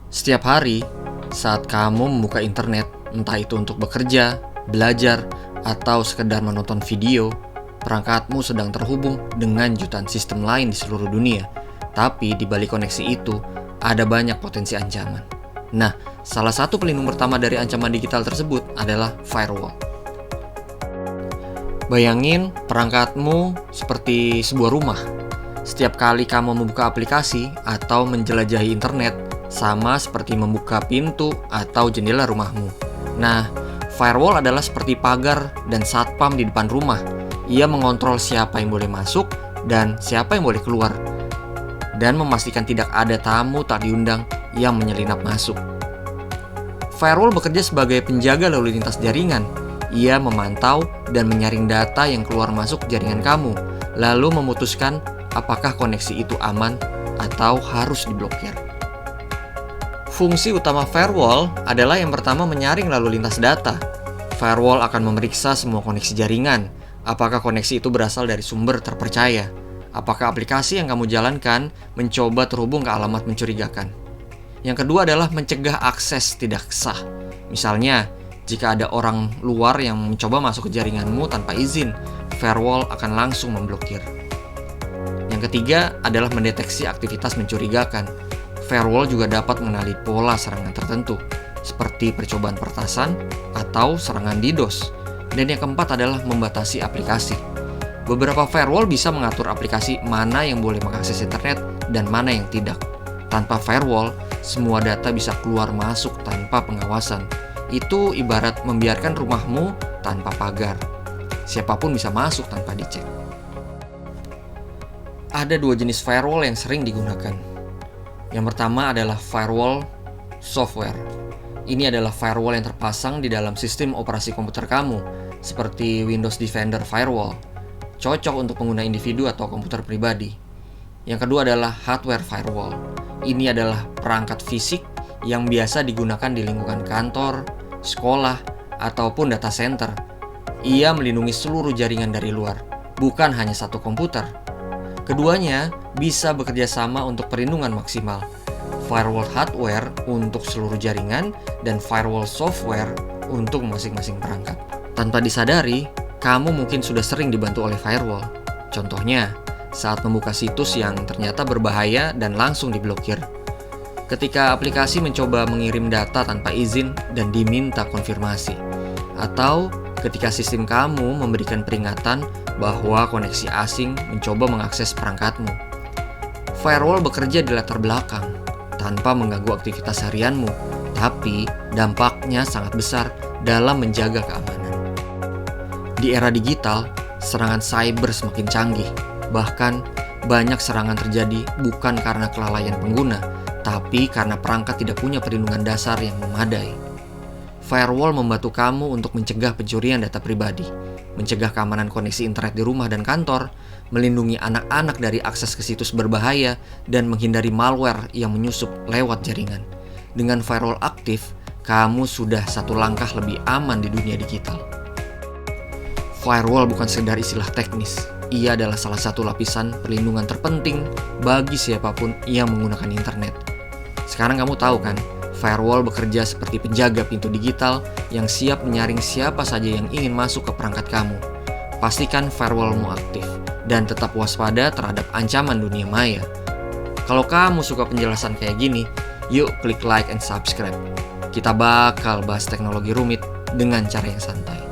Setiap hari, saat kamu membuka internet, entah itu untuk bekerja, belajar, atau sekedar menonton video, perangkatmu sedang terhubung dengan jutaan sistem lain di seluruh dunia. Tapi di balik koneksi itu, ada banyak potensi ancaman. Nah, salah satu pelindung pertama dari ancaman digital tersebut adalah firewall. Bayangin perangkatmu seperti sebuah rumah. Setiap kali kamu membuka aplikasi atau menjelajahi internet, sama seperti membuka pintu atau jendela rumahmu. Nah, firewall adalah seperti pagar dan satpam di depan rumah. Ia mengontrol siapa yang boleh masuk dan siapa yang boleh keluar, dan memastikan tidak ada tamu tak diundang yang menyelinap masuk. Firewall bekerja sebagai penjaga lalu lintas jaringan. Ia memantau dan menyaring data yang keluar masuk jaringan kamu, lalu memutuskan apakah koneksi itu aman atau harus diblokir. Fungsi utama firewall adalah yang pertama menyaring lalu lintas data. Firewall akan memeriksa semua koneksi jaringan. Apakah koneksi itu berasal dari sumber terpercaya? Apakah aplikasi yang kamu jalankan mencoba terhubung ke alamat mencurigakan? Yang kedua adalah mencegah akses tidak sah. Misalnya, jika ada orang luar yang mencoba masuk ke jaringanmu tanpa izin, firewall akan langsung memblokir. Yang ketiga adalah mendeteksi aktivitas mencurigakan. Firewall juga dapat mengenali pola serangan tertentu, seperti percobaan pertasan atau serangan DDoS. Dan yang keempat adalah membatasi aplikasi. Beberapa firewall bisa mengatur aplikasi mana yang boleh mengakses internet dan mana yang tidak. Tanpa firewall, semua data bisa keluar masuk tanpa pengawasan. Itu ibarat membiarkan rumahmu tanpa pagar. Siapapun bisa masuk tanpa dicek. Ada dua jenis firewall yang sering digunakan. Yang pertama adalah firewall software. Ini adalah firewall yang terpasang di dalam sistem operasi komputer kamu, seperti Windows Defender Firewall. Cocok untuk pengguna individu atau komputer pribadi. Yang kedua adalah hardware firewall. Ini adalah perangkat fisik yang biasa digunakan di lingkungan kantor, sekolah, ataupun data center. Ia melindungi seluruh jaringan dari luar, bukan hanya satu komputer. Keduanya bisa bekerja sama untuk perlindungan maksimal. Firewall hardware untuk seluruh jaringan dan firewall software untuk masing-masing perangkat. Tanpa disadari, kamu mungkin sudah sering dibantu oleh firewall. Contohnya, saat membuka situs yang ternyata berbahaya dan langsung diblokir. Ketika aplikasi mencoba mengirim data tanpa izin dan diminta konfirmasi. Atau ketika sistem kamu memberikan peringatan bahwa koneksi asing mencoba mengakses perangkatmu. Firewall bekerja di latar belakang, tanpa mengganggu aktivitas harianmu, tapi dampaknya sangat besar dalam menjaga keamanan. Di era digital, serangan cyber semakin canggih. Bahkan, banyak serangan terjadi bukan karena kelalaian pengguna, tapi karena perangkat tidak punya perlindungan dasar yang memadai. Firewall membantu kamu untuk mencegah pencurian data pribadi, mencegah keamanan koneksi internet di rumah dan kantor, melindungi anak-anak dari akses ke situs berbahaya, dan menghindari malware yang menyusup lewat jaringan. Dengan firewall aktif, kamu sudah satu langkah lebih aman di dunia digital. Firewall bukan sekedar istilah teknis. Ia adalah salah satu lapisan perlindungan terpenting bagi siapapun yang menggunakan internet. Sekarang kamu tahu kan? Firewall bekerja seperti penjaga pintu digital yang siap menyaring siapa saja yang ingin masuk ke perangkat kamu. Pastikan firewallmu aktif dan tetap waspada terhadap ancaman dunia maya. Kalau kamu suka penjelasan kayak gini, yuk klik like and subscribe. Kita bakal bahas teknologi rumit dengan cara yang santai.